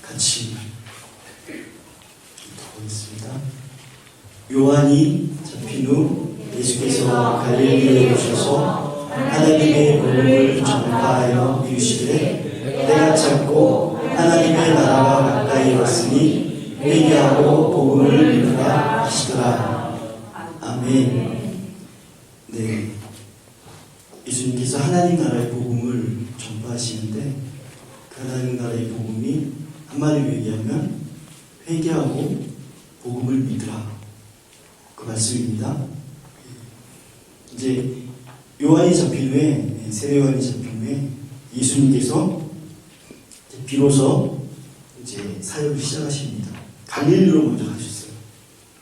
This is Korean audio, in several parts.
같이 기도하겠습니다. 요한이 잡힌 후 예수께서 갈릴리에 오셔서 하나님의 복음을 전파하여 이르시되 때가 찼고 하나님의 나라가 가까이 왔으니 회개하고 복음을 믿으라 하시더라. 아멘. 네, 예수님께서 하나님 나라의 복음을 전파하시는데 그 하나님 나라의 복음이 한마디로 얘기하면 회개하고 복음을 믿으라, 그 말씀입니다. 이제 요한이 잡힌 후에, 세례 요한이 잡힌 후에 예수님께서 비로소 이제 사역을 시작하십니다. 갈릴리로 먼저 가셨어요.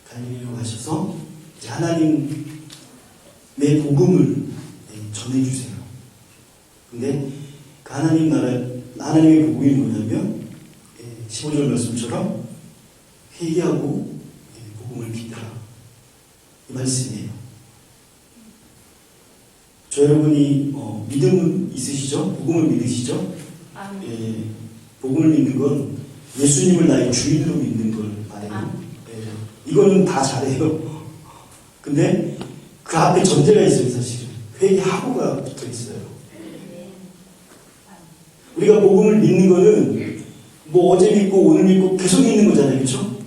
갈릴리로 가셔서 이제 하나님의 복음을 전해주세요. 근데 그 하나님의 복음이 뭐냐면 15절 말씀처럼 회개하고 복음을 믿으라, 이 말씀이에요. 저 여러분이 믿음은 있으시죠? 복음을 믿으시죠? 복음을 믿는 건 예수님을 나의 주인으로 믿는 걸 말해요. 이거는 다 잘해요. 근데 그 앞에 전제가 있어요. 사실은 회개하고가 붙어 있어요. 우리가 복음을 믿는 거는 뭐 어제 믿고 오늘 믿고 계속 믿는 거잖아요. 그렇죠?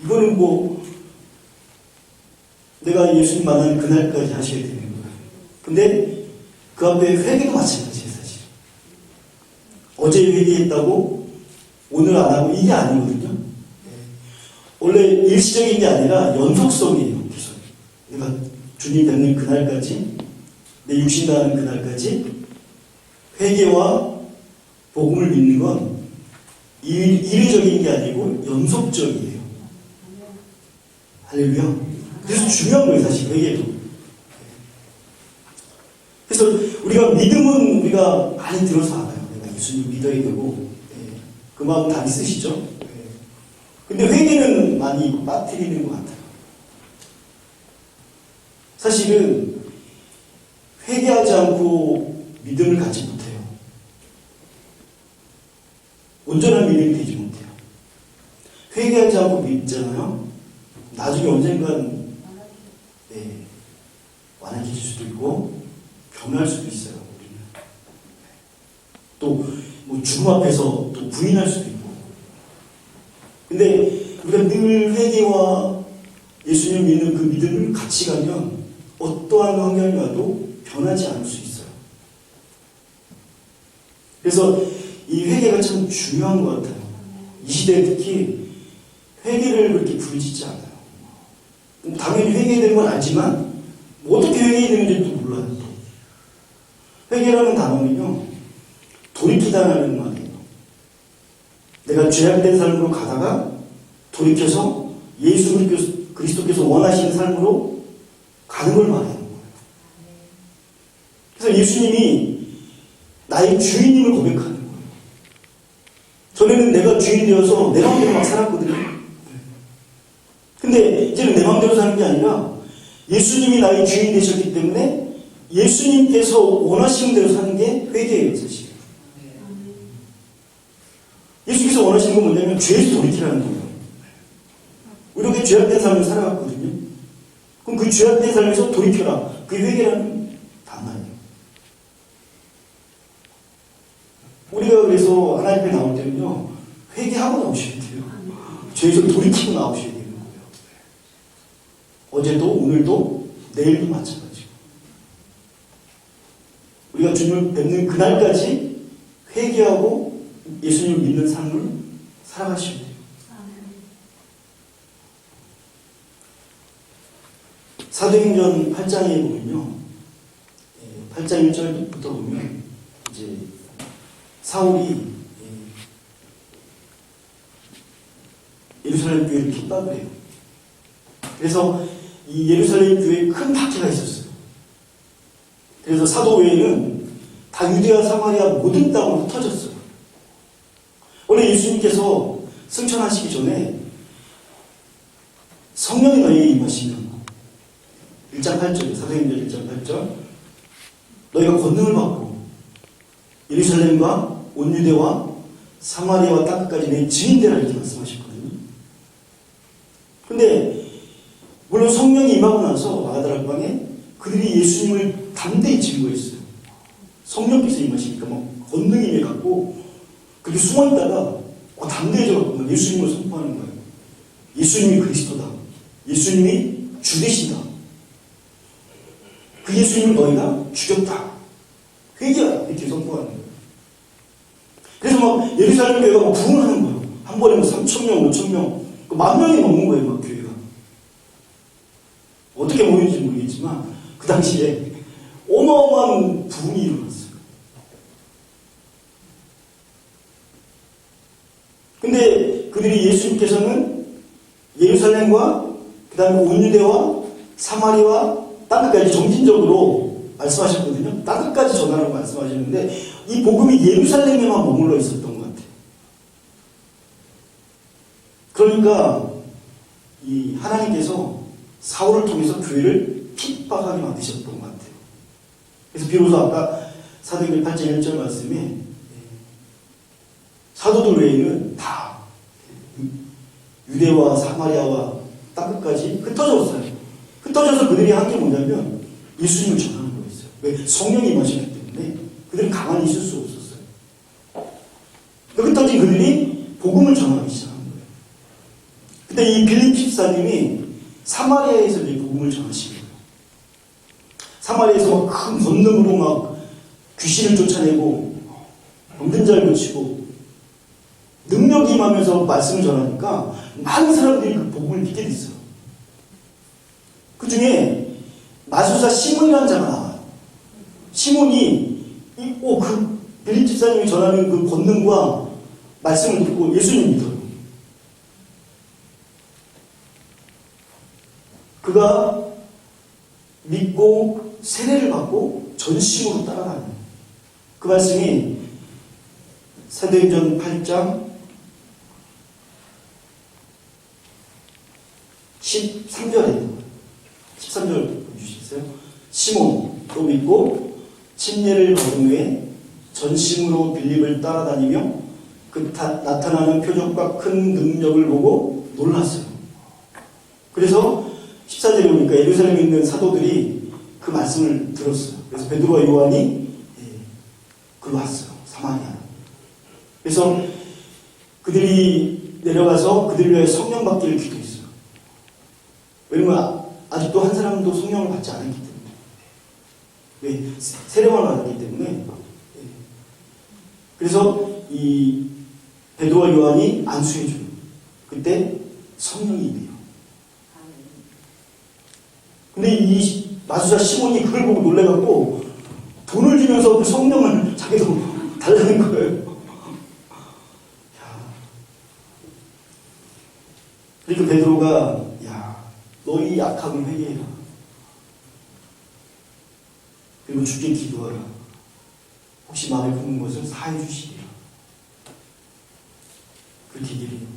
이거는 뭐 내가 예수님 만나는 그날까지 하셔야 되는 거예요. 근데 그 앞에 회개도 마찬가지예요. 사실 어제 회개했다고 오늘 안 하고 이게 아니거든요. 원래 일시적인 게 아니라 연속성이에요. 계속 내가 주님 뵙는 그날까지, 내 육신 다하는 그날까지 회개와 복음을 믿는 건 이례적인 게 아니고 연속적이에요. 할렐루야. 그래서 중요한 거예요. 사실 회개도. 그래서 우리가 믿음은 우리가 많이 들어서 알아요. 내가 예수님 믿어야 되고, 그 마음 다 있으시죠? 근데 회개는 많이 빠뜨리는 것 같아요. 사실은 회개하지 않고 믿음을 갖지 못해요. 온전한 믿음이 되지 못해요. 회개하지 않고 믿잖아요. 나중에 언젠간 완악해질 수도 있고 변할 수도 있어요. 우리는 또 뭐 주님 앞에서 또 부인할 수도 있고. 근데 우리가 늘 회개와 예수님 믿는 그 믿음을 같이 가면 어떠한 환경이 와도 변하지 않을 수 있어요. 그래서 이 회개가 참 중요한 것 같아요. 이 시대에 특히 회개를 그렇게 부르짖지 않아요. 당연히 회개해야 되는 건 알지만 어떻게 회개해야 되는지도 몰라요. 회개라는 단어는요, 돌이키다라는 말이에요. 내가 죄악된 삶으로 가다가 돌이켜서 예수 그리스도께서 원하시는 삶으로 가는 걸 말하는 거예요. 그래서 예수님이 나의 주인임을 고백하는 거예요. 전에는 내가 주인 되어서 내 마음대로 막 살았거든요. 근데 이제는 내 마음대로 사는 게 아니라 예수님이 나의 주인 되셨기 때문에 예수님께서 원하시는 대로 사는 게 회개예요. 사실 예수께서 원하시는 건 뭐냐면 죄에서 돌이키라는 거예요. 우리가 죄악된 삶을 살아갔거든요. 그럼 그 죄악된 삶에서 돌이켜라, 그게 회개라는 단어예요. 우리가 그래서 하나님 앞에 나올 때는요, 회개하고 나오셔야 돼요. 죄에서 돌이키고 나오셔야 되는 거예요. 어제도 오늘도 내일도 마찬가지고, 우리가 주님을 뵙는 그날까지 회개하고 예수님을 믿는 삶을 살아가셔야 돼요. 사도행전 8장에 보면요, 8장 1절부터 보면 이제 사울이 예루살렘 교회를 핍박을 해요. 그래서 이 예루살렘 교회에 큰 박해가 있었어요. 그래서 사도회에는 다 유대와 사마리아 모든 땅으로 흩어졌어요. 원래 예수님께서 승천하시기 전에 성령이 너희에게 임하시면 1장 8절, 사도행전 1장 8절, 너희가 권능을 받고 예루살렘과 온 유대와 사마리아와 땅끝까지 내 증인되라 이렇게 말씀하셨거든요. 근데 물론 성령이 임하고 나서 마가다락방에 그들이 예수님을 담대히 증거했어요. 성령께서 임하시니까 막 권능이 임해갖고 그렇게 숨어있다가 담대해져갖고 예수님을 선포하는 거예요. 예수님이 그리스도다. 예수님이 주 되신다. 그 예수님을 너희가 죽였다. 회개하라. 이렇게 선포하는 거예요. 그래서 막 예루살렘 교회가 막 부흥하는 거예요. 한 번에 3,000명, 5,000명, 10,000명이 넘는 거예요. 막 교회가. 어떻게 모였는지 모르겠지만 그 당시에 어마어마한 부흥이 일어났어요. 근데 그들이 예수님께서는 예루살렘과 그 다음에 온 유대와 사마리아와 땅끝까지 정신적으로 말씀하셨거든요. 땅끝까지 전하라고 말씀하시는데 이 복음이 예루살렘에만 머물러 있었던 것 같아요. 그러니까 이 하나님께서 사울을 통해서 교회를 핍박하게 만드셨던 것 같아요. 그래서 비로소 아까 사도행전 8장 1절 말씀에 사도들 외에는 다 유대와 사마리아와 땅끝까지 흩어졌어요. 흩어져서 그들이 한 게 뭐냐면 예수님을 전하는 거였어요. 왜? 성령이 임하셨기 때문에 그들은 가만히 있을 수 없었어요. 흩어진 그들이 복음을 전하기 시작한 거예요. 근데 이 빌립 집사님이 사마리아에서 이제 복음을 전하신 거예요. 사마리아에서 막 큰 권능으로 막 귀신을 쫓아내고 병든 자를 고치고 능력이 임하면서 말씀을 전하니까 많은 사람들이 그 복음을 믿게 됐어요. 그 중에 마술사 시몬이라는 자가 나와요. 시몬이 그 빌립 집사님이 전하는 그 권능과 말씀을 듣고 예수님 믿어요. 그가 믿고 세례를 받고 전심으로 따라다녀요. 그 말씀이 사도행전 8장 13절 보여주시겠어요? 시몬도 믿고 침례를 받은 후에 전심으로 빌립을 따라다니며 그 나타나는 표적과 큰 능력을 보고 놀랐어요. 그래서 14절에 보니까 예루살렘에 있는 사도들이 그 말씀을 들었어요. 그래서 베드로와 요한이 글로 왔어요. 사마리아. 그래서 그들이 내려가서 그들을 위해 성령 받기를 기도했어요. 왜냐면 아직도 한 사람도 성령을 받지 않았기 때문에. 왜? 세례만 받았기 때문에. 그래서 이 베드로와 요한이 안수해줘요. 그때 성령이 임해요. 근데 이 마술사 시몬이 그걸 보고 놀래갖고 돈을 주면서 그 성령을 자기도 달라는 거예요. 그러니까 베드로가 너희 약함을 회개해라. 그리고 주께 기도하라. 혹시 마음에 품은 것을 사해 주시리라. 그렇게 얘기해요.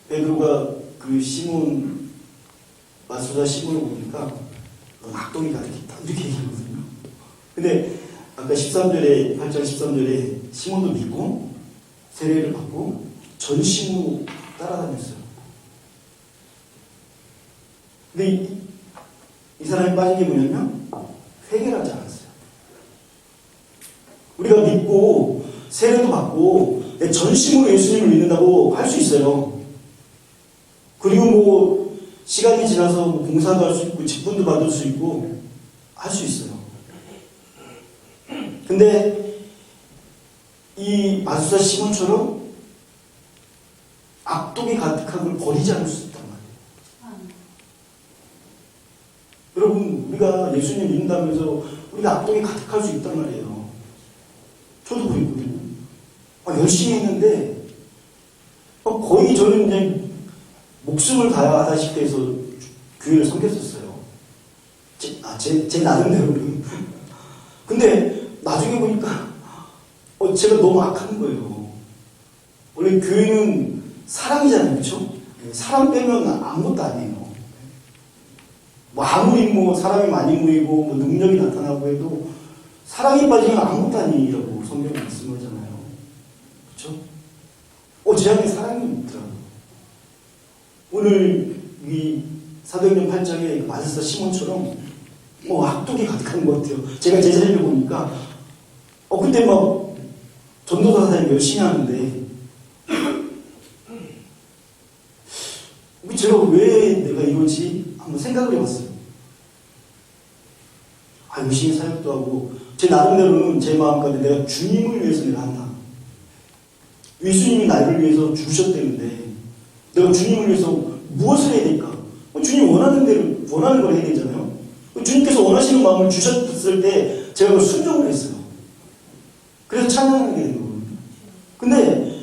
베드로가 그 시몬, 마술사 시몬을 보니까 넌 악동이 가득했다. 이렇게 얘기하거든요. 근데 아까 13절에, 8장 13절에 시몬도 믿고 세례를 받고 전심으로 따라다녔어요. 근데 이 사람이 빠진 게 뭐냐면 회개를 하지 않았어요. 우리가 믿고 세례도 받고 내 전심으로 예수님을 믿는다고 할 수 있어요. 그리고 뭐 시간이 지나서 뭐 봉사도 할 수 있고 직분도 받을 수 있고 할 수 있어요. 근데 이 마술사 시몬처럼 악독이 가득한 걸 버리지 않을 수 있단 말이에요. 여러분, 우리가 예수님 믿는다면서 우리가 악독이 가득할 수 있단 말이에요. 저도 그랬거든요. 열심히 했는데 거의 저는 그냥 목숨을 다하다시피 해서 교회를 섬겼었어요. 제 나름대로는. 근데 나중에 보니까 제가 너무 악한 거예요. 원래 교회는 사람이잖아요. 그렇죠? 사람 빼면 아무것도 아니에요. 뭐 아무리 뭐 사람이 많이 모이고 뭐 능력이 나타나고 해도 사랑에 빠지면 아무것도 아니라고 성경이 말씀하잖아요. 그렇죠? 제 안에 사랑이 있더라고요. 오늘 이 사도행전 8장에 마술사 시몬처럼 악독이 가득한 것 같아요. 제가 제 자리를 보니까 그때 막 전도사 사님 열심히 하는데 제가 왜 내가 이러지? 한번 생각을 해봤어요. 열심히 사역도 하고 제 나름대로는 제 마음 가운데 내가 주님을 위해서 내가 한다. 예수님이 나를 위해서 죽으셨다는데 내가 주님을 위해서 무엇을 해야 될까? 주님 원하는 대로 원하는 걸 해야 되잖아요. 주님께서 원하시는 마음을 주셨을 때 제가 그걸 순종을 했어요. 그래서 찬양하게 된 거거든요. 근데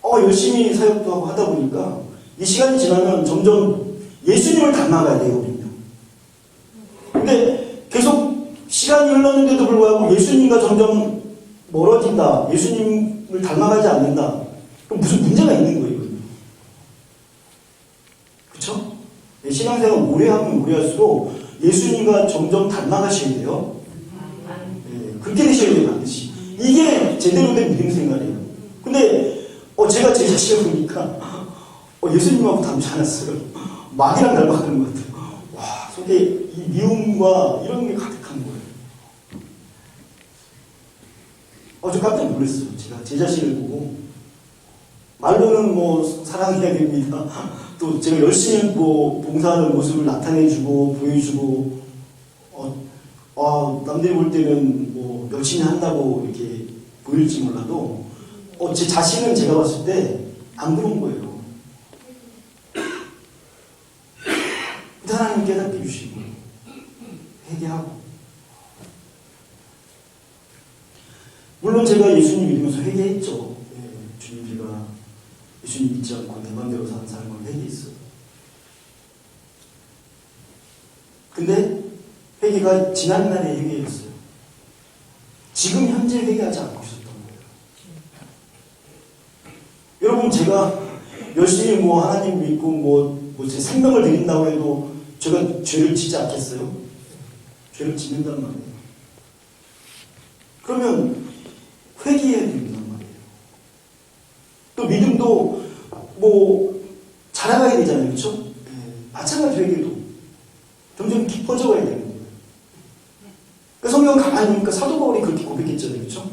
열심히 사역도 하고 하다 보니까 이 시간이 지나면 점점 예수님을 닮아가야 되거든요. 근데 계속 시간이 흘렀는데도 불구하고 예수님과 점점 멀어진다. 예수님을 닮아가지 않는다. 그럼 무슨 문제가 있는 거예요. 그렇죠? 신앙생활 오래 하면 오래 할수록 예수님과 점점 닮아가셔야 돼요. 그렇게 되셔야 돼요. 반드시. 이게 제대로 된 믿음 생활이에요. 근데 제가 제 자신을 보니까 예수님하고 닮지 않았어요. 마귀랑 닮아가는 것 같아요. 와, 속에 이 미움과 이런 게 가득한 거예요. 저 깜짝 놀랐어요. 제가 제 자신을 보고. 말로는 사랑해야 됩니다. 또 제가 열심히 봉사하는 모습을 나타내주고, 보여주고, 남들이 볼 때는 열심히 한다고 이렇게 보일지 몰라도, 제 자신은 제가 봤을 때 안 그런 거예요. 하나님 깨닫게 주시고, 회개하고. 물론 제가 예수님 믿으면서 회개했죠. 주님, 제가 예수님 믿지 않고 내 맘대로 사는 삶을 회개했어요. 근데 회개가 지난날의 회개였어요. 지금 현재 회개하지 않고 있었던 거예요. 여러분, 제가 열심히 하나님 믿고 제 생명을 드린다고 해도 제가 죄를 짓지 않겠어요? 죄를 짓는단 말이에요. 그러면 회개해야 된단 말이에요. 또 믿음도 자라가야 되잖아요. 그렇죠? 마찬가지로 회개도 점점 깊어져 가야 되는 거예요. 그러니까 성경 가만히 보니까 사도 바울이 그렇게 고백했잖아요. 그렇죠?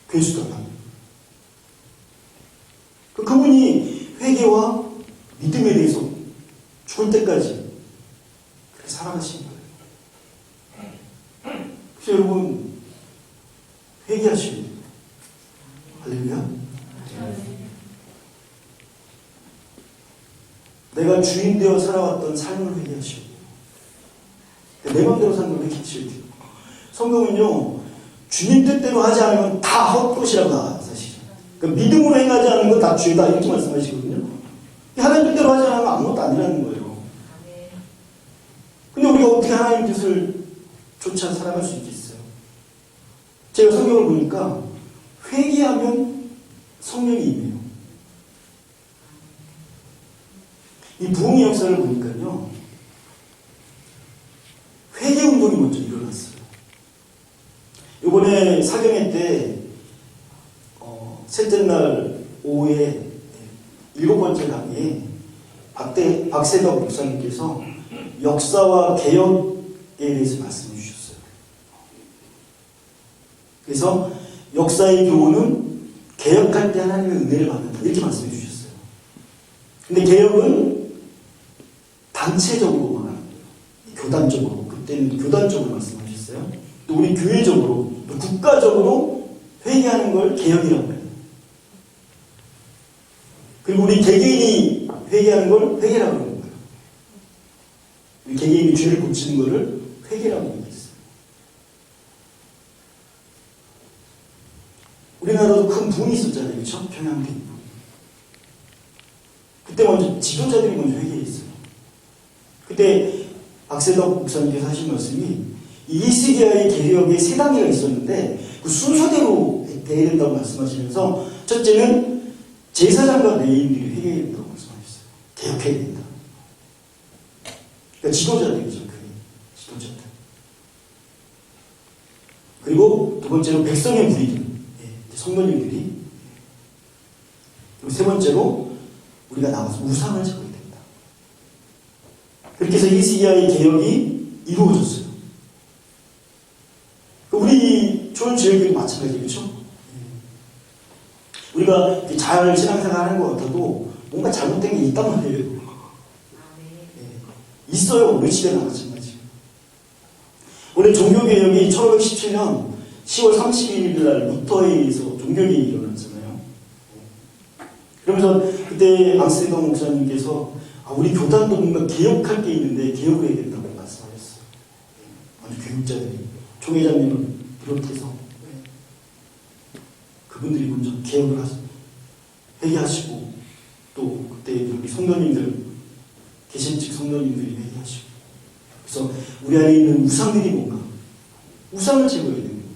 괴수다. 그분이 회개와 믿음에 대해서 죽을 때까지 그렇게 살아가신 거예요. 그래서 여러분, 회개하셔야 돼요. 할렐루야. 내가 주인 되어 살아왔던 삶을 회개하셔야 돼요. 내 마음대로 사는 걸 회개하셔야 돼요. 성경은요, 주님 뜻대로 하지 않으면 다 헛것이라고 사실은. 그러니까 믿음으로 행하지 않는 건 다 죄다 이렇게 말씀하시거든요. 하나님 뜻대로 하지 않으면 아무것도 아니라는 거예요. 근데 우리가 어떻게 하나님 뜻을 쫓아 살아갈 수 있겠어요? 제가 성경을 보니까 회개하면 성령이 임해요. 이 부흥의 역사를 보니까요, 회개 운동이 먼저 일어났어요. 이번에 사경회 때 셋째 날 오후에 7번째 강의에 박세덕 목사님께서 역사와 개혁에 대해서 말씀해 주셨어요. 그래서 역사의 교훈은 개혁할 때 하나님의 은혜를 받는다, 이렇게 말씀해 주셨어요. 근데 개혁은 단체적으로 말하는 거예요. 교단적으로. 그때는 교단적으로 말씀하셨어요. 또 우리 교회적으로, 또 국가적으로 회개하는 걸 개혁이라고 해요. 그리고 우리 개개인이 회개하는 걸 회개라고 하는 거예요. 우리 개개인이 죄를 고치는 거를 회개라고 얘기했어요. 우리나라도 큰 붐이 있었잖아요. 그렇죠? 평양대부. 그때 먼저 지도자들이 먼저 회개했어요. 그때 박세덕 목사님께서 하신 말씀이 이 히스기야의 개혁에 세 단계가 있었는데 그 순서대로 돼야 된다고 말씀하시면서, 첫째는 제사장과 레위인들이 회개해야 된다고 말씀하셨어요. 개혁해야 된다. 그러니까 지도자들이죠. 그게 지도자들. 그리고 두 번째로 백성의 무리들, 예, 성도님들이. 그리고 세 번째로 우리가 나와서 우상을 제거해야 된다. 그렇게 해서 히스기야의 개혁이 이루어졌어요. 우리 조원지역이 마찬가지죠. 우리가 잘 신앙생활 하는 것 같아도 뭔가 잘못된 게 있단 말이에요. 있어요. 우리 시대나 마찬가지. 원래 종교개혁이 1517년 10월 31일 날 루터에 의해서 종교개혁이 일어났잖아요. 그러면서 그때 앙스리동 목사님께서 우리 교단도 뭔가 개혁할 게 있는데 개혁을 해야 된다고 말씀하셨어요. 아주 교육자들이, 총회장님을 비롯해서 그분들이 먼저 개혁을 회개하시고, 또 그때 우리 성도님들, 개신측 성도님들이 회개하시고, 그래서 우리 안에 있는 우상들이 뭔가 우상을 제거해야 되는 거예요.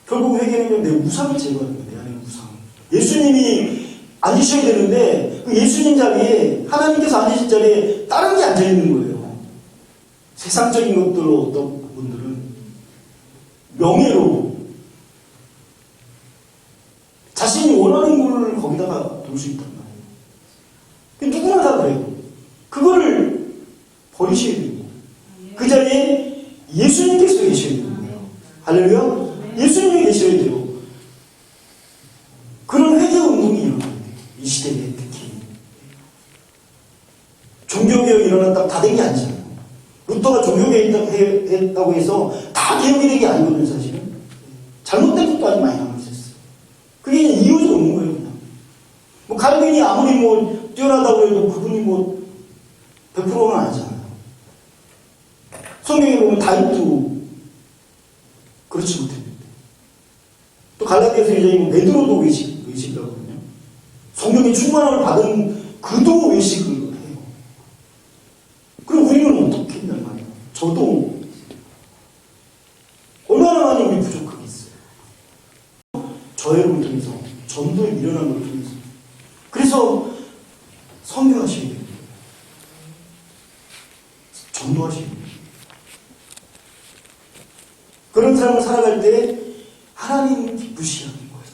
결국 회개는 내 우상을 제거하는 거예요. 내 안에 있는 우상. 예수님이 앉으셔야 되는데 그 예수님 자리에, 하나님께서 앉으신 자리에 다른 게 앉아 있는 거예요. 세상적인 것들로 어떤 분들은 명예로 자신이 원하는 걸 거기다가 둘 수 있단 말이에요. 누구나 다 그래요. 그거를 버리셔야 되고, 그 자리에 예수님께서 계셔야 되는 거예요. 할렐루야? 예수님이 계셔야 돼요. 그런 회개 운동이 일어나야 돼요. 이 시대에 특히. 종교개혁이 일어났다고 다 된 게 아니잖아요. 루터가 종교개혁 했다고 해서 다 개혁이 된 게 아니거든요, 사실은. 잘못된 것도 아주 많이 남아있었어요. 그게 이유가 없는 거예요, 그냥. 뭐, 칼빈이 아무리 뭐, 뛰어나다고 해도 그분이 뭐, 100%는 아니잖아요. 성경에 보면 다윗도 그렇지 못했는데. 또 갈라디아서 이제 베드로도 외식이라거든요. 성령의 충만함을 받은 그도 외식을 해요. 그럼 우리는 어떻게 했냔 말이에요. 저도 얼마나 많이 우리 부족하게 있어요. 저혈을 통해서, 전도에 일어난 걸 통해서. 그래서 선교하셔야 돼요. 전도하셔야 돼요. 그런 삶을 살아갈 때 하나님 기쁘시게 하는 거예요.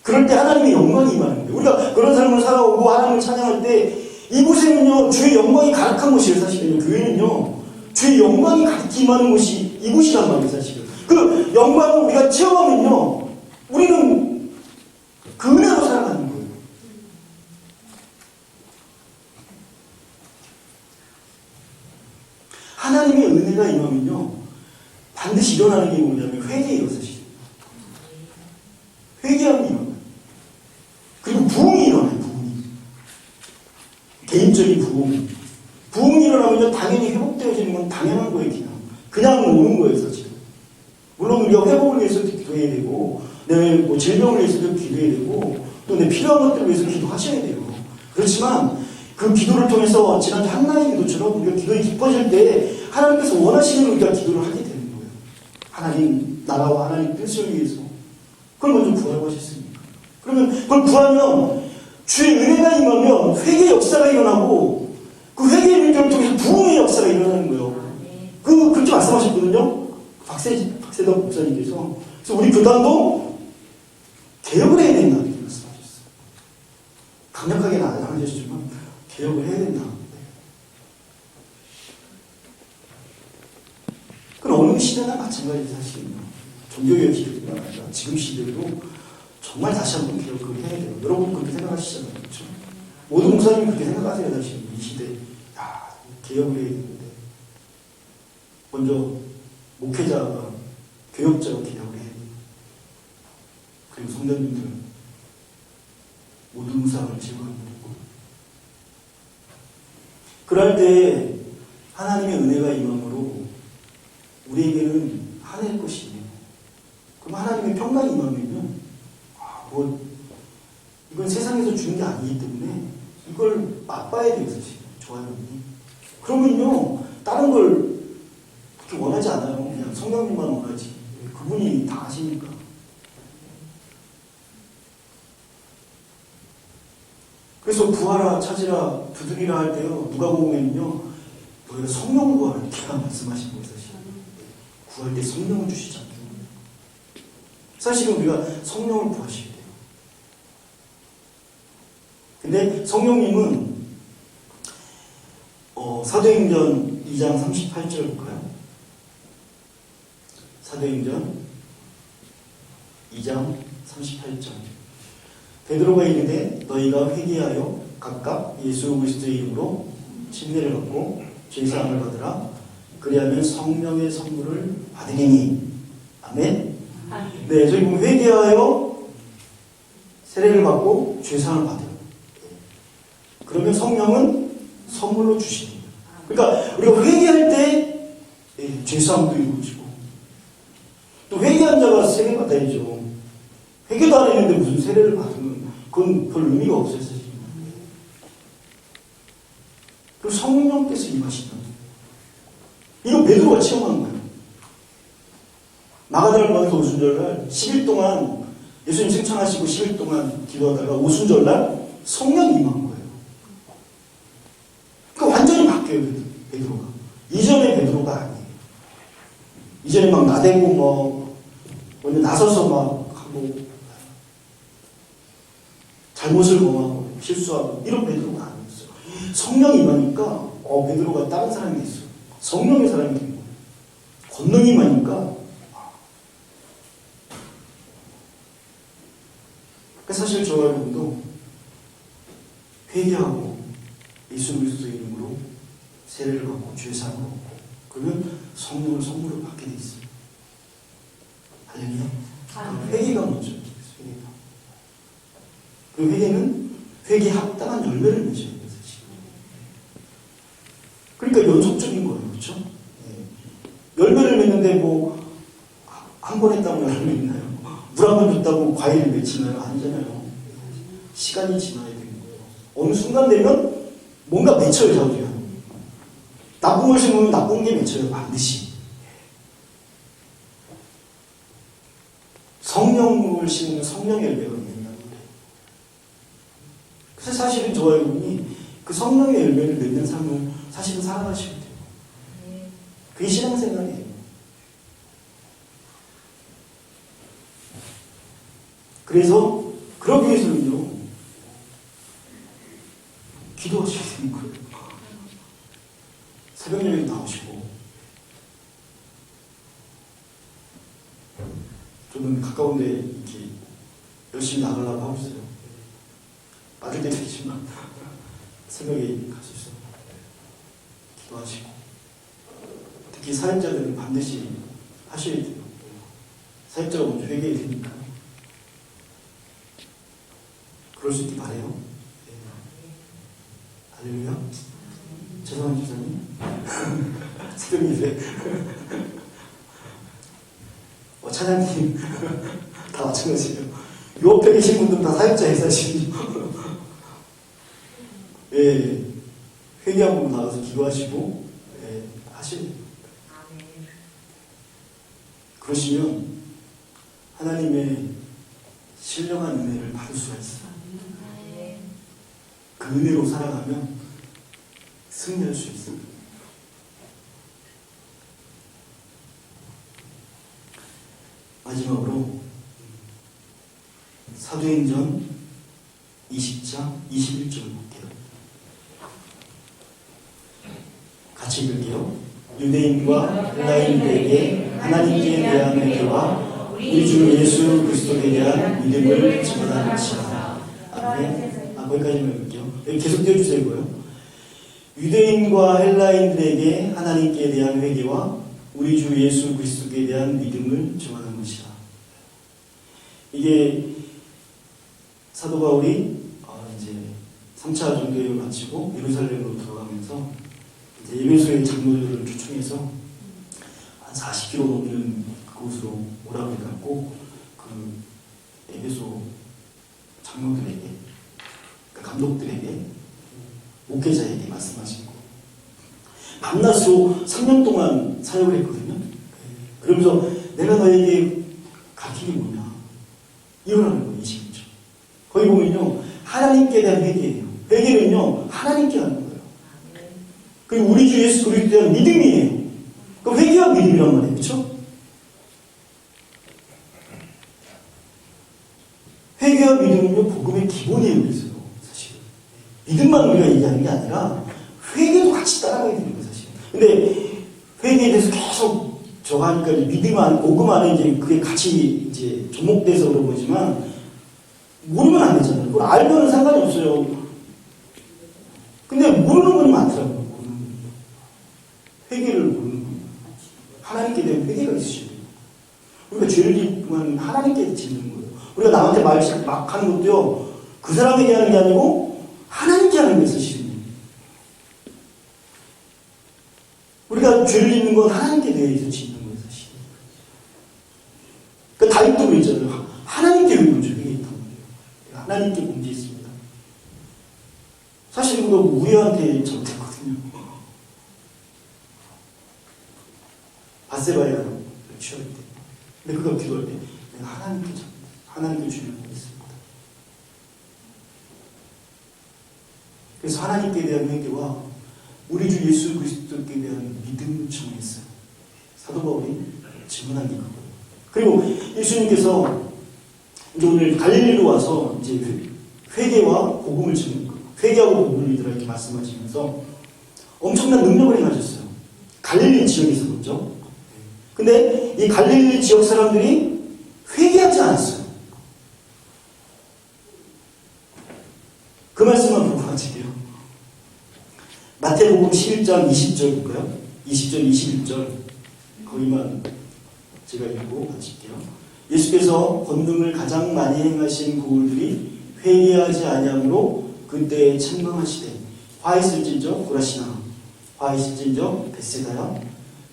그럴 때 하나님의 영광이 임하는 거예요. 우리가 그런 삶을 살아오고 하나님을 찬양할 때 이곳에는요, 주의 영광이 가득한 곳이에요. 사실은요, 교회는요, 주의 영광이 가득 임하는 곳이 이곳이란 말이에요. 사실은 그 영광을 우리가 체험하면요, 우리는 그 은혜로 살아가는 거예요. 하나님의 은혜가 임하면요, 반드시 일어나는 게 뭐냐면 회개예요. 사실 회개함이 일어나요. 그리고 부흥이 일어나요. 부흥이. 개인적인 부흥. 부흥이 일어나면요, 당연히 회복되어지는 건 당연한 거예요. 그냥 오는 거예요. 사실. 물론 우리가 회복을 위해서도 기도해야 되고, 내 뭐 질병을 위해서도 기도해야 되고, 또 내 필요한 것들을 위해서 기도하셔야 돼요. 그렇지만 그 기도를 통해서 지난주 한나의 기도처럼 우리가 기도에 깊어질 때 하나님께서 원하시는 우리가 기도를 하게 되는 거예요. 하나님 나라와 하나님 뜻을 위해서. 그걸 먼저 구하라고 하셨습니까? 그러면 그걸 구하면 주의 은혜가 임하면 회개 역사가 일어나고, 그 회개의 일들을 통해서 부흥의 역사가 일어나는 거예요. 그렇게 말씀하셨거든요. 박세덕 목사님께서. 그래서 우리 교단도 개혁을 해야 된다 이렇게 말씀하셨어요. 강력하게는 안 하셨지만 개혁을 해야 된다. 그럼 어느 시대나 마찬가지 사실은요. 종교개혁 시대뿐만 아니라 지금 시대도 정말 다시 한번 개혁을 해야 돼요. 여러분 그렇게 생각하시잖아요. 그렇죠? 모든 목사님이 그렇게 생각하세요. 사실 이 시대. 개혁을 해야 되는데 먼저 목회자가, 교역자가 개혁을 해야 돼요. 그리고 성도님들 모든 우상을 제거하는 거고. 그럴 때 하나님의 은혜가 임함으로 우리에게는 하나의 것이에요. 그럼 하나님의 평강이 임하면요, 이건 세상에서 주는 게 아니기 때문에 이걸 맛봐야 돼요. 사실 좋아요. 그러면요, 다른 걸 그렇게 원하지 않아요. 그냥 성령님만 원하지. 그분이 다 아시니까. 그래서 구하라, 찾으라, 두드리라 할 때요, 누가복음에는요, 저희가 성령을 구하라 이렇게 말씀하신 거예요. 사실 구할 때 성령을 주시지 않나요? 사실은 우리가 성령을 구하셔야 돼요. 근데 성령님은 사도행전 2장 38절 볼까요? 사도행전 2장 38절. 베드로가 이르되 너희가 회개하여 각각 예수 그리스도의 이름으로 침례를 받고 죄사함을 받으라. 그리하면 성령의 선물을 받으리니. 아멘. 네, 저희 보면 회개하여 세례를 받고 죄사함을 받아요. 그러면 성령은 선물로 주시니. 그러니까 우리가 회개할 때 죄사함도 이루어지고 또 회개한 자가 세례 받아야죠. 회개도 안 했는데 무슨 세례를 받으면 그건 별 의미가 없어요. 사실. 그리고 성령께서 임하시는 이거 베드로가 체험한 거예요. 마가다라 방에서 오순절날 10일 동안 예수님 승천하시고 10일 동안 기도하다가 오순절날 성령이 임한 거예요. 그러니까 완전히 바뀌어요. 베드로가. 이전의 베드로가 아니에요. 이전에 막 나대고 완전 나서서 막 하고 잘못을 범하고 실수하고 이런 베드로가 아니었어요. 성령이 임하니까 베드로가 다른 사람이 됐어요. 성령의 사람이 된 거예요. 권능이 임하니까 사실 저와 여러분도 회개하고 예수 그리스도의 이름으로 세례를 받고 죄사함을 얻고 그러면 성령을 선물로 받게 돼 있어요. 할렐루야. 회개가 먼저. 회개가. 그 회개는 회개에 합당한 열매를 맺어야 돼요. 사실. 그러니까 연속적인 거예요. 그렇죠? 네. 열매를 맺는데 한 번 했다고 열매 있나요? 물 한 번 줬다고 과일을 맺히나요? 아니잖아요. 시간이 지나야 되는 거예요. 어느 순간 되면 뭔가 맺혀요. 자우리가. 나쁜 걸 심으면 나쁜 게 맺혀요. 반드시. 성령을 심으면 성령의 열매가 맺는다는 거예요. 그래서 사실은 저와 여러분이 그 성령의 열매를 맺는 삶을 사실은 살아가셔야 돼요. 그게 신앙생활이에요. 그래서 그러기 위해서는요 기도하셔야 되는 거예요. 새벽 예배도 나오시고 저는 가까운데 이렇게 열심히 나가려고 하고 있어요. 빠질 때도 있지만 새벽에 갈 수 있어요. 기도하시고 특히 사역자들은 반드시 하셔야 돼요. 사역자가 먼저 회개해야 되니까. 그럴 수 있길 바래요. 할렐루야. 죄송한 집사님. 새벽 예배. 차장님. 다 마찬가지예요. 요 옆에 계신 분들은 다 사역자 회사시죠. 예. 회개한 분 나가서 기도하시고, 하셔야 돼요. 그러시면 하나님의 신령한 은혜를 받을 수가 있어요. 그 은혜로 살아가면 승리할 수 있어요. 마지막으로 사도행전 20장 21절 볼게요. 같이 읽을게요. 유대인과 헬라인들에게 하나님께 대한 회개와 우리 주 예수 그리스도에 대한 믿음을 증언하는지라. 아멘. 거기까지만 읽을게요. 여기 계속 띄워주세요. 이거요. 유대인과 헬라인들에게 하나님께 대한 회개와 우리 주 예수 그리스도에 대한 믿음을 증언하는 것이라. 이게 사도 바울이 이제 3차 전도여행을 마치고 예루살렘으로 들어가면서 이제 에베소의 장로들을 초청해서 한 40km 넘는 그곳으로 오라고 해갖고 그 에베소 장로들에게, 그 감독들에게, 목회자에게 말씀하신 거. 밤낮으로 3년 동안 사역을 했거든요. 그러면서 내가 너에게 가르친 게 뭐냐? 이거라는 거예요. 21절. 거기 보면요, 하나님께 대한 회개예요. 회개는요, 하나님께 하는 거예요. 그리고 우리 주 예수 그리스도에 대한 믿음이에요. 그 회개와 믿음이란 말이에요. 그렇죠? 회개와 믿음은요, 복음의 기본이에요. 그래서 사실 믿음만 우리가 얘기하는 게 아니라 회개도 같이 따라가야 되는 거예요, 사실. 근데 회개에 대해서 계속 저거 하니까 믿음 안에, 복음 안에 이제 그게 같이 이제 접목돼서 그런 거지만 모르면 안 되잖아요. 그걸 알면은 상관이 없어요. 근데 모르는 분이 많더라고요. 회개를 모르는 분. 하나님께 대한 회개가 있으셔야 돼요. 우리가 죄를 짓면 하나님께 짓는 거예요. 우리가 남한테 막 하는 것도요, 그 사람에게 하는 게 아니고 하나님께 하는 게 있으시는 거예요. 우리가 죄를 짓는 건 하나님께 대해서 짓는 거예요, 사실. 그러니까 다윗도 그랬잖아요. 하나님께 의논 죄가 있단 말이에요. 하나님께 범죄했습니다. 사실 그거 우리한테 잘못했거든요. 바세바의 취할 때. 근데 그거 기도할 때 내가 하나님께 죄를 범했습니다. 그래서 하나님께 대한 회개와 우리 주 예수 그리스도께 대한 믿음을 청했어요. 사도 바울이 질문한 게 그거예요. 그리고 예수님께서 이제 오늘 갈릴리로 와서 이제 회개와 복음을 전하는 거예요. 회개하고 복음을 믿으라 이렇게 말씀하시면서 엄청난 능력을 행하셨어요. 갈릴리 지역에서 그렇죠. 근데 이 갈릴리 지역 사람들이 회개하지 않았어요. 그 말씀만 보고 가질게요. 마태복음 11장 20절 볼까요? 20절, 21절 거기만 제가 읽고 마칠게요. 예수께서 권능을 가장 많이 행하신 그들이 회개하지 아니함으로 그때에 책망하시되 화 있을진저 고라시나 화 있을진저 벳세다야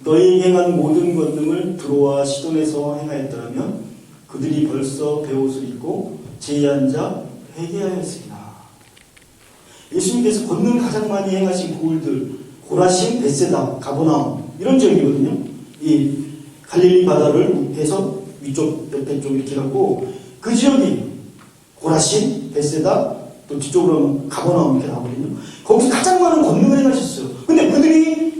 너희에게 행한 모든 권능을 드로와 시돈에서 행하였더라면 그들이 벌써 베옷을 입고 제의한 자 회개하였으리라. 예수님께서 권능을 가장 많이 행하신 고을들 고라신, 벳세다, 가버나움 이런 지역이거든요. 이 갈릴리 바다를 해서 위쪽 옆에 쪽 이렇게 갖고 그 지역이 고라신, 벳세다 또 뒤쪽으로 하면 가버나움 이렇게 나오거든요. 거기서 가장 많은 권능을 행하셨어요. 근데 그들이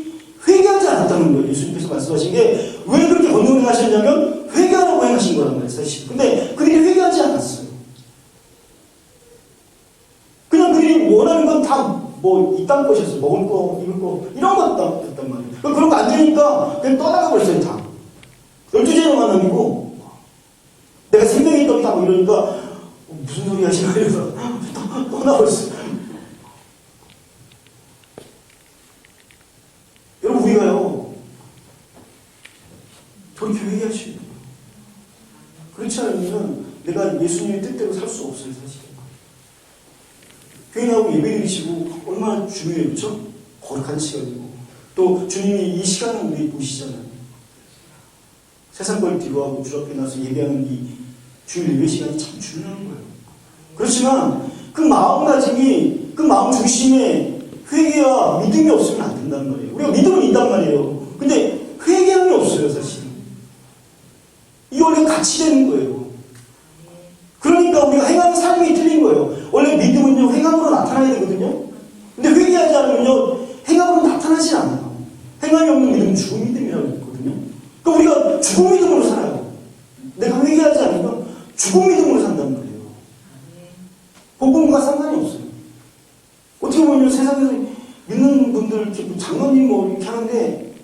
회개하지 않았다는 거예요. 예수님께서 말씀하신 게 왜 그렇게 권능을 행하셨냐면 회개하라고 행하신 거란 말이에요, 사실. 근데 그들이 회개하지 않았어요. 그냥 그들이 원하는 건 다 뭐 이딴 것이었어요. 먹을 거, 입을 거 이런 것였단 말이에요. 그런 거 안 되니까 그냥 떠나가 버렸어요, 다. 12제의 만남이고 내가 생명이 있다 뭐 이러니까 무슨 소리 하시나 이래서 떠나버렸어요. 여러분 우리가요 저렇게 회개하셔야 돼요. 그렇지 않으면 내가 예수님의 뜻대로 살 수 없어요, 사실. 교회 나오고 예배드리시고 얼마나 중요해요, 그렇죠? 거룩한 시간이고 또 주님이 이 시간을 우리 보시잖아요. 세상 걸 뒤로하고 주 앞에 나서 예배하는 이 주일 예배 시간이 참 중요한 거예요. 그렇지만 그 마음가짐이 그 마음 중심에 회개와 믿음이 없으면 안 된다는 말이에요. 우리가 믿음은 있단 말이에요. 근데 회개함이 없어요, 사실. 이게 원래 같이 되는 거예요. 그러니까 우리가 행하는 삶이 틀린 거예요. 원래 믿음은요, 행함으로 나타나야 되거든요. 근데 회개하지 않으면요, 행함으로 나타나지 않아요. 행함이 없는 믿음은 죽은 믿음이라고 했거든요. 그러니까 우리가 죽은 믿음으로 살아요. 내가 회개하지 않으면 죽은 믿음으로 산단 말이에요. 복음과 상관이 없어요. 어떻게 보면 세상에서 믿는 분들, 이렇게 장로님 뭐 이렇게 하는데,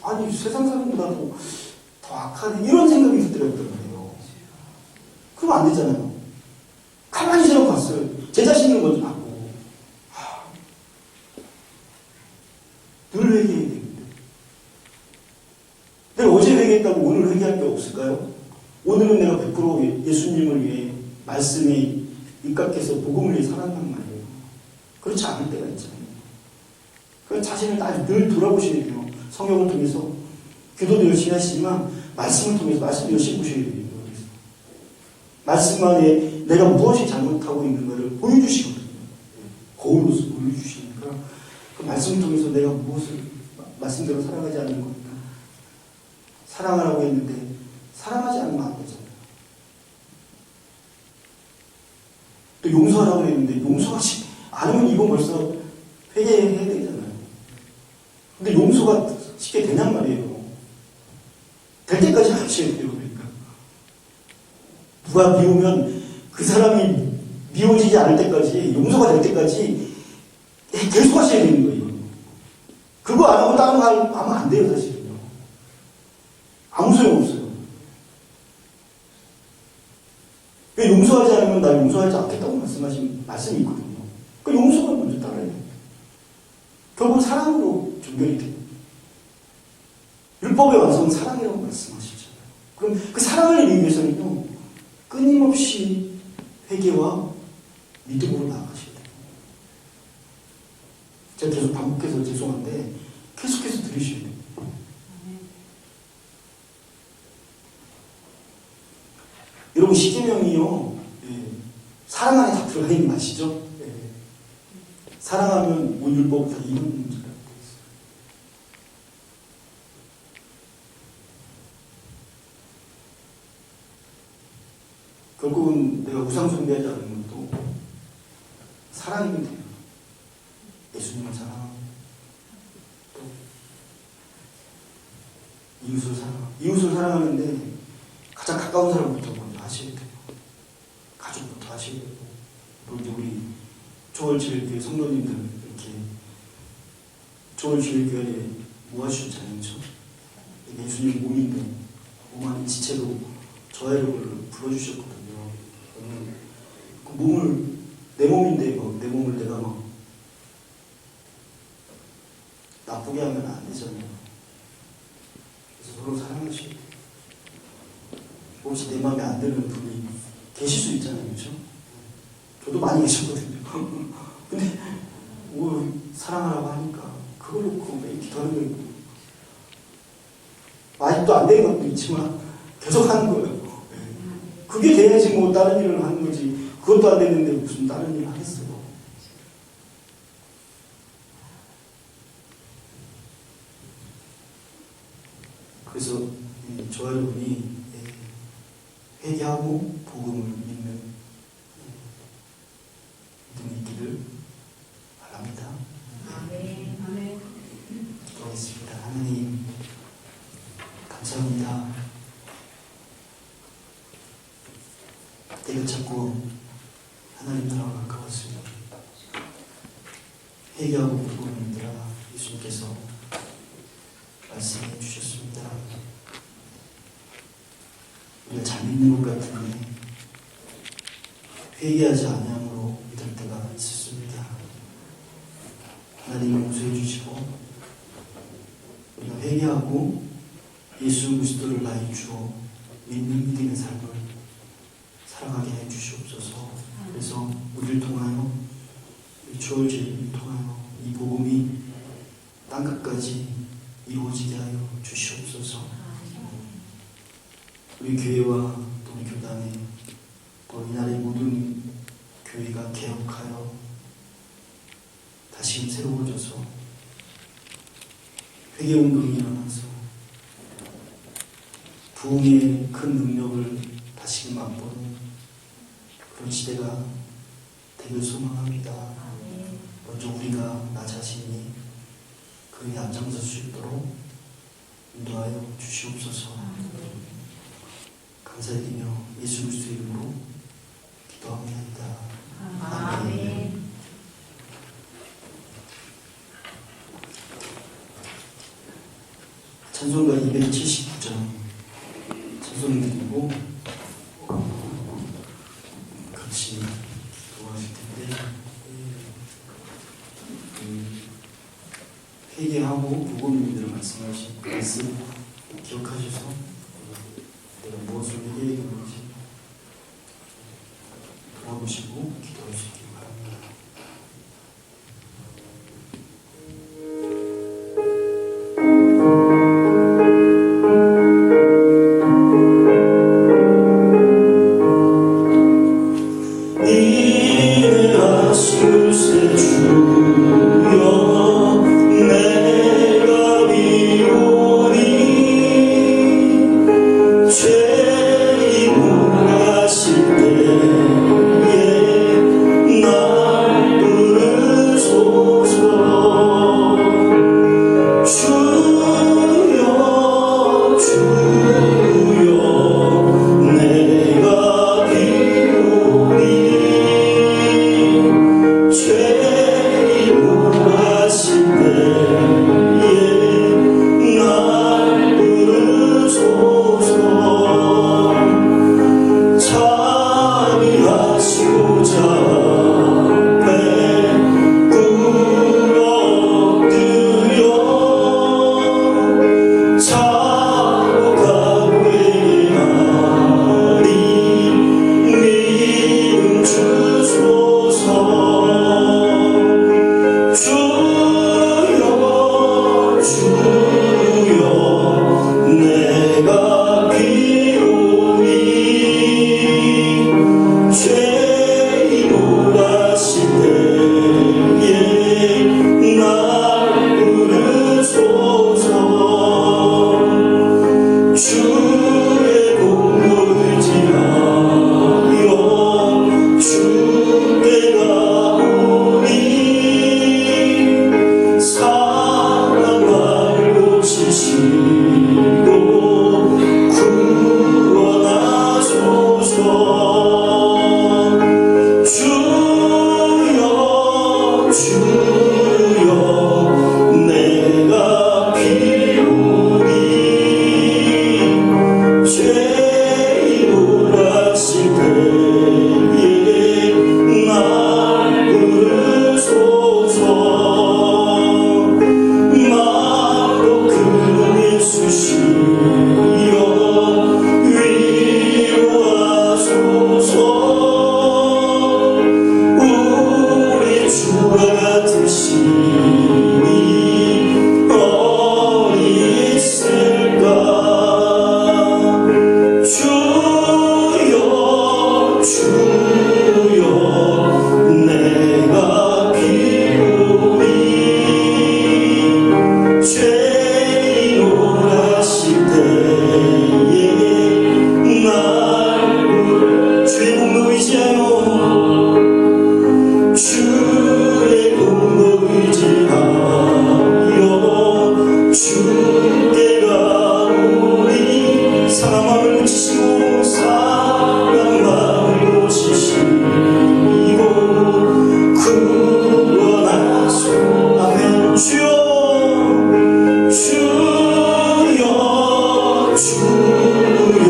아니, 세상 사람보다도 더 악하네. 이런 생각이 들더라고요. 그러면 안 되잖아요. 가만히 생각봤어요. 제 자신을 먼저 받고. 늘 회개해야 됩니다. 내가 어제 회개했다고 오늘 회개할 게 없을까요? 오늘은 내가 100% 예수님을 위해 말씀에 입각해서 복음을 위해 살았단 말이에요. 그렇지 않을 때가 있잖아요. 그 자신을 늘 돌아보셔야 돼요. 성경을 통해서. 기도도 열심히 하시지만 말씀을 통해서 말씀을 열심히 보셔야 돼요. 말씀 안에 내가 무엇이 잘못하고 있는가를 보여주시거든요. 거울로서 보여주시니까 그 말씀을 통해서 내가 무엇을 말씀대로 살아가지 않는 겁니까? 사랑하라고 했는데 사랑하지 않으면 안 되잖아요. 또 용서하라고 했는데 용서하지 않으면 이건 벌써 회개해야 되잖아요. 때까지 하셔야 돼요. 그러니까 누가 미우면 그 사람이 미워지지 않을 때까지, 용서가 될 때까지 계속 하셔야 되는 거예요. 그거 안 하고 다른 거 하면 안 돼요, 사실은요. 아무 소용없어요. 왜 용서하지 않으면 나 용서하지 않겠다고 말씀하신 말씀이 있거든요. 그 용서가 먼저 따라야 돼요. 결국 사랑으로 종결이 돼요. 율법의 완성은 사랑이라고 말씀하시잖아요. 그럼 그 사랑을 이루기 위해서는요, 끊임없이 회개와 믿음으로 나아가셔야 돼요. 제가 계속 반복해서 죄송한데 계속해서 들으셔야 돼요. 여러분, 십계명이요, 사랑 안에 다 들어가 있는 거 아시죠? 사랑하면 온 율법을 다 이루는 문제라고 되어 있어요. 결국은 내가 우상 숭배하지 않는 것도 사랑이면 돼요. 예수님을 사랑하고 또 이웃을 사랑하는데 가장 가까운 사람부터 먼저 하셔야 돼요. 가족부터 하셔야 되고, 또 이제 우리 조월지일교회 성도님들 이렇게 조월지일교회에 모아주셨잖아요. 예수님 몸인데 몸 안에 지체로 저의 이름을 불러주셨거든요. 그 몸을, 내 몸인데 내 몸을 내가 나쁘게 하면 안 되잖아요. 그래서 서로 사랑하셔야 돼요. 혹시 내 마음에 안 드는 분이 계실 수 있잖아요. 그렇죠? 저도 많이 계셨거든요. 근데 사랑하라고 하니까 그걸 놓고 매일 기도하는 거예요. 아직도 안 되는 것도 있지만 계속 하는 거예요. 그게 돼야지 다른 일을 하는 거지. 그것도 안 되는데 무슨 다른 일을 하겠어요. 그래서 저와 여러분이 회개하고 복음을 믿는 믿음이 있기를 바랍니다. 아멘. 기도하겠습니다. 하나님, 감사합니다. 내가 자꾸 하나님 나라와 가까웠습니다. 회개하고 복음을 믿으라 예수님께서 말씀해 주셨습니다. 우리가 잘 믿는 것 같은데 회개하지 아니함으로 믿을 때가 있었습니다. 하나님 용서해 주시고 우리가 회개하고 예수 그리스도를 나의 주로 믿는 믿음의 삶을 살아가게 해 주시옵소서. 그래서 우리를 통하여 주의 죄를 통하여 이 복음이 땅끝까지 이루어지게 하여 주시옵소서. 우리 교회와 또 우리 교단에 또 이 나라의 모든 교회가 개혁하여 다시금 새로워져서 회개운동이 일어나서 부흥의 큰 능력을 다시금 맛보는 그런 시대가 되길 소망합니다. 먼저 우리가 나 자신이 그에 앞장설 수 있도록 인도하여 주시옵소서. 감사드리며 예수 그리스도 이름으로 기도합니다. 아멘. 찬송가 279장 찬송 드리고 같이 도와줄 텐데, 회개하고 복음 믿으러 말씀하신 말씀 기억하셔서 내가 무엇을 회개해야 되는지 돌아보시고 기도하시기 바랍니다. 죄 주여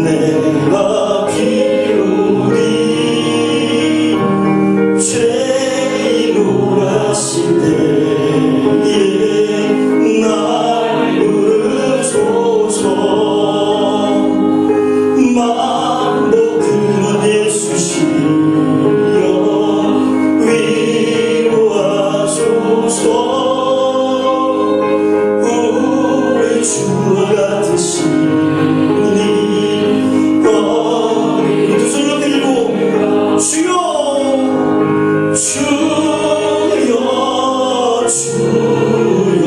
내가 비로리 죄인으로 하실 때에 날 부르소서. 만복 근원 예수시여 위로하소서. 우리 주와 같으시니 우리 두 손으로 들고 주여 주여 주여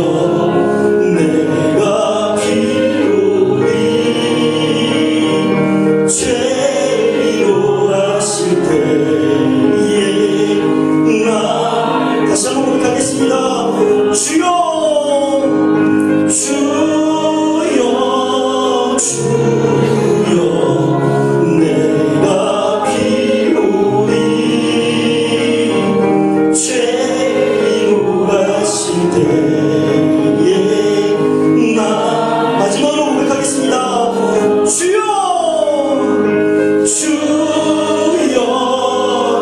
내가 필요리 죄인으로 하실 때에 나 다시 한번 고백하겠습니다. 주여 주여 주여 내가 필요리 죄인으로 하실 때에 나 마지막으로 고백하겠습니다. 주여 주여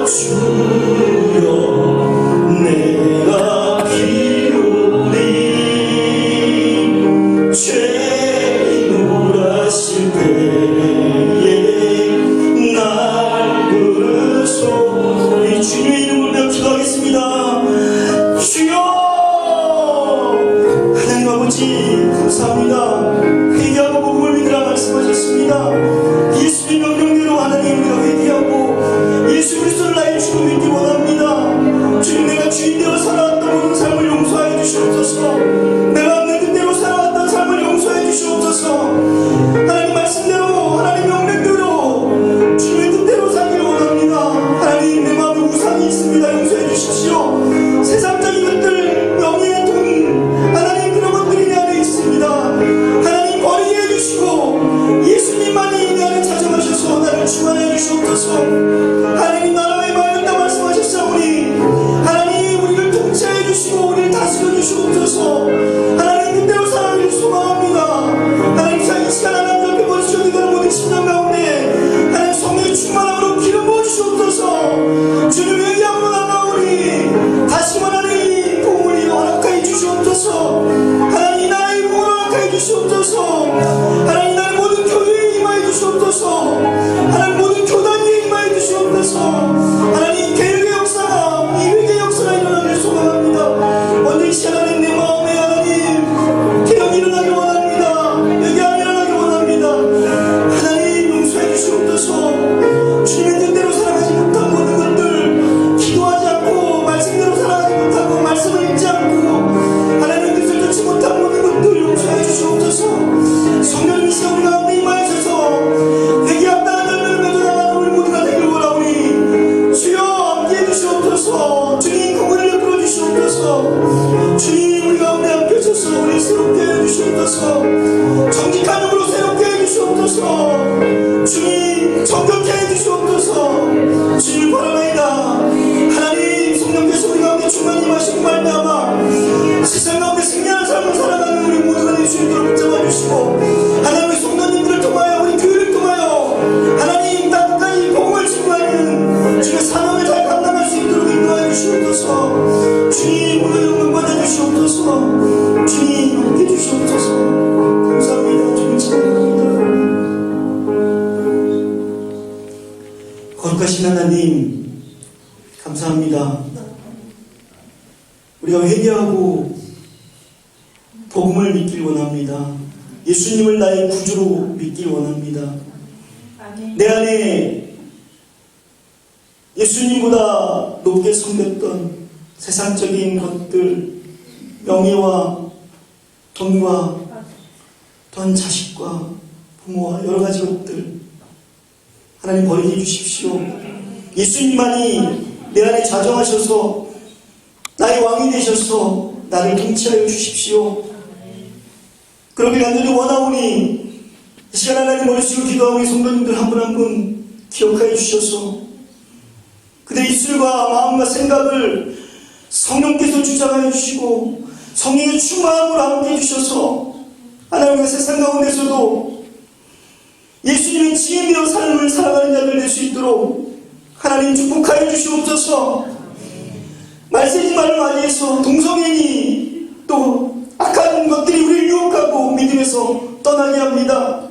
주여 내가 필요리 죄인으로 하실 때에 날 부르소. 우리 주님의 이름을 부르며 기도하겠습니다. 주여 하나님 아버지 감사합니다. 회개하고 복음을 믿으라 말씀하셨습니다. 예수님 명령대로 하나님 우리가 회개하고 예수 그리스도를 나의 주로 믿기 원합니다. 주님 내가 주인되어 살아왔던 모든 삶을 용서하여 주시옵소서. 내가 없는 뜻대로 살아왔던 삶을 용서해 주시옵소서. 하나님 말씀대로 하나님 명령대로 주님의 뜻대로 살기를 원합니다. 하나님 내 마음에 우상이 있습니다. 용서해 주십시오. 세상적인 것들 명예 돈 하나님 그런 것들이 내 안에 있습니다. 하나님 버리게 해주시고 예수님만이 내 안에 찾아가셔서 나를 충만해 주시옵소서. 하나님 나라의 말씀다 말씀하셨사오니 하나님 우리를 통치해 주시고 우리를 다스려 주시옵소서. 하나님 뜻대로 살아가길 소망합니다. 하나님 이 시간 하나님 옆에 보시오. 이들은 모든 심령 가운데 하나님 성령의 충만함으로 기름 부어주시옵소서. 주님 회개함으로 나아오니 다시금 하나님 복음을 허락하여 주시옵소서. 하나님 나라의 복음을 허락하여 주시옵소서. 하나님 나의 모든 교회에 임하여 주시옵소서. 하나님 모든 교단위에 임하여 주시옵소서. 하나님 개혁의 역사가 이 회개의 역사가 일어나길 소망합니다. 먼저 이 시간 하나님 내 마음에 하나님 개혁이 일어나길 원합니다. 회개가 일어나길 원합니다. 하나님 용서해 주시옵소서. 주님의 뜻대로 살아가지 못한 모든 것들 기도하지 않고 말씀대로 살아가지 못하고 말씀을 읽지 않고 하나님 뜻을 듣지 못한 모든 것들 용서해 주시옵소서. 성령님 이 시간 우리 가운데 임하여서 회개합다는 열매를 맺어나가는 우리 모두가 되길 원하오니 주여 함께해 주시옵소서. 주님 그물을 베풀어 주시옵소서. 주님 우리 가운데 함께 하셔서 우리 새롭게 해주시옵소서. 정직한 영으로 새롭게 해주시옵소서. 주님 정결케 해주시옵소서. 주님을 바라나이다. 하나님 성령께서 우리 가운데 충만히 마시고 말미암아 세상 가운데 승리하는 삶을 살아가는 우리 모두가 될 수 있도록 붙잡아 주시고 하나님의 성도님들을 통하여 우리 교회를 통하여 하나님 땅까지 복음을 증거하는 주의 사명을 잘 감당할 수 있도록 인도하여 주시옵소서. 주님 오늘 영광 받아 주시옵소서. 주님 함께 주시옵소서. 감사합니다. 주님 찬양합니다. 거룩하신 하나님 감사합니다. 우리가 회개하고 복음을 믿길 원합니다. 예수님을 나의 구주로 믿길 원합니다. 내 안에 예수님보다 높게 섬겼던 세상적인 것들, 명예와 돈과 돈 자식과 부모와 여러 가지 것들 하나님 버리게 해주십시오. 예수님만이 내 안에 자정하셔서 나의 왕이 되셔서 나를 통치하여 주십시오. 그렇게 간절히 원하오니 이 시간 하나님 머리쓰고 기도하고 우리 성도님들 한 분 한 분 기억하여 주셔서 그들의 입술과 마음과 생각을 성령께서 주장하여 주시고 성령의 충만함으로 함께 해주셔서 하나님의 세상 가운데서도 예수님의 지혜미로 삶을 살아가는 자들 될 수 있도록 하나님 축복하여 주시옵소서. 말세지만을 맞이해서 동성애니 또 악한 것들이 우리를 유혹하고 믿음에서 떠나게 합니다.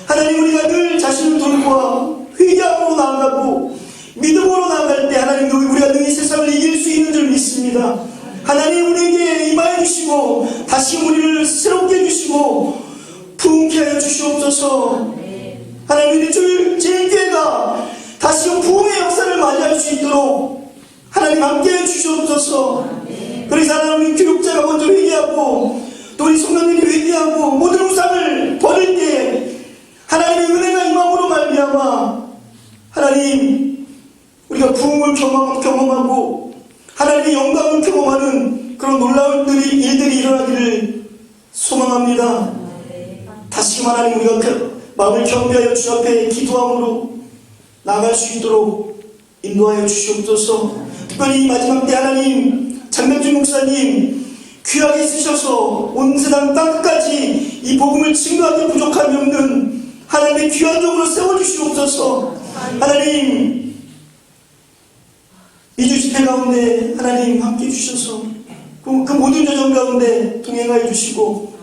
하나님, 우리가 늘 자신을 돌보아 회개함으로 나아가고 믿음으로 나아갈 때 하나님, 우리가 능히 세상을 이길 수 있는 줄 믿습니다. 하나님, 우리에게 임하여 주시고 다시 우리를 새롭게 해주시고 부흥케 하여 주시옵소서. 하나님, 우리 제일교회가 다시 부흥의 역사를 맞이할 수 있도록 하나님 함께 해주시옵소서. 그래서 하나님, 교육자가 먼저 회개하고 또 우리 성도님이 회개하고 모든 우상을 버릴 때 하나님의 은혜가 임함으로 말미암아 하나님, 우리가 부흥을 경험하고 하나님의 영광을 경험하는 그런 놀라운 일들이 일어나기를 소망합니다. 다시금 하나님, 우리가 마음을 겸비하여 주 앞에 기도함으로 나아갈 수 있도록 인도하여 주시옵소서. 특별히 이 마지막 때 하나님, 장명준 목사님 귀하게 쓰셔서 온 세상 땅끝까지 이 복음을 증거하기 부족함이 없는 하나님의 귀한 종으로 세워주시옵소서. 하나님, 이주 집회 가운데 하나님 함께 해주셔서 그 모든 여정 가운데 동행하여 주시고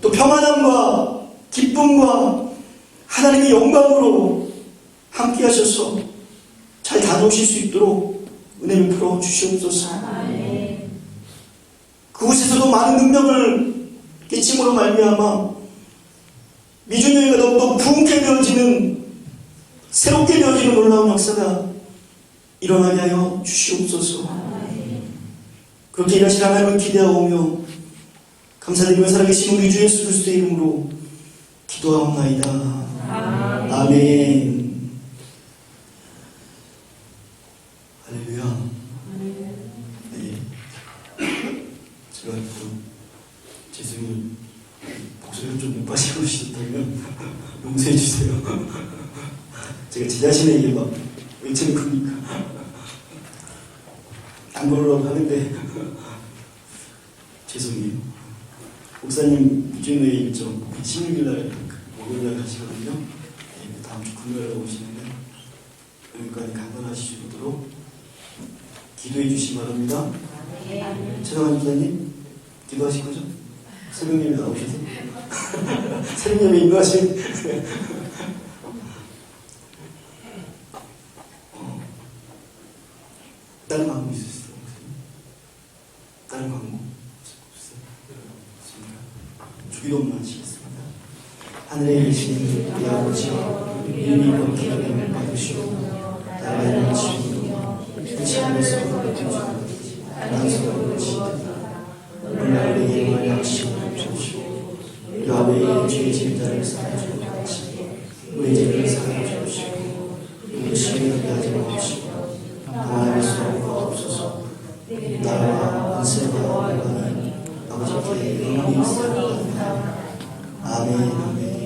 또 평안함과 기쁨과 하나님의 영광으로 함께 하셔서 잘 다녀오실 수 있도록 은혜를 풀어 주시옵소서. 그곳에서도 많은 능력을 끼침으로 말미암아 미주교회가 더욱더 부흥케 되어지는, 새롭게 되어지는 놀라운 역사가 일어나게 하여 주시옵소서. 그렇게 일하실 하나님을 기대하오며 감사드리며 살아계신 우리 주 예수 그리스도의 이름으로 기도하옵나이다. 아멘. 할렐루야. 네. 제가 죄송해요. 목소리를 좀 못 빠지고 계시다면 용서해 주세요. 제가 제 자신에게 막 왜 저리 큽니까? 안 그러려고 하는데 죄송해요. 목사님 이준호의 일정 16일날 목요일날 가시거든요. 다음 주 금요일에 오시는데 여기까지 강건하시도록 기도해 주시기 바랍니다. 최성환 목사님 기도하실 거죠? 새벽예배 나오셔서 새벽예배 인도하신 다른 광고 있으세요? 다른 광고 없으세요? 주기도만 하시겠습니다. 하늘에 계신 우리 아버지여, 이름이 거룩하게 됨을 받으시오. 나라를 지키며 뜻이 하늘에서 거룩하듯이 땅에서 거룩하시다. 오늘 우리에게 영원히 약속을 주시오. 우리 아버지의 죄의 짐자를 사하여 주옵소서. 우리 죄를 사하여 주시고 우리 시험에 하지 마시고 하나님의 수고가 없어서 나라와 권세와 영광이 아버지께 영원히 있사옵나이다. 아멘. 아멘.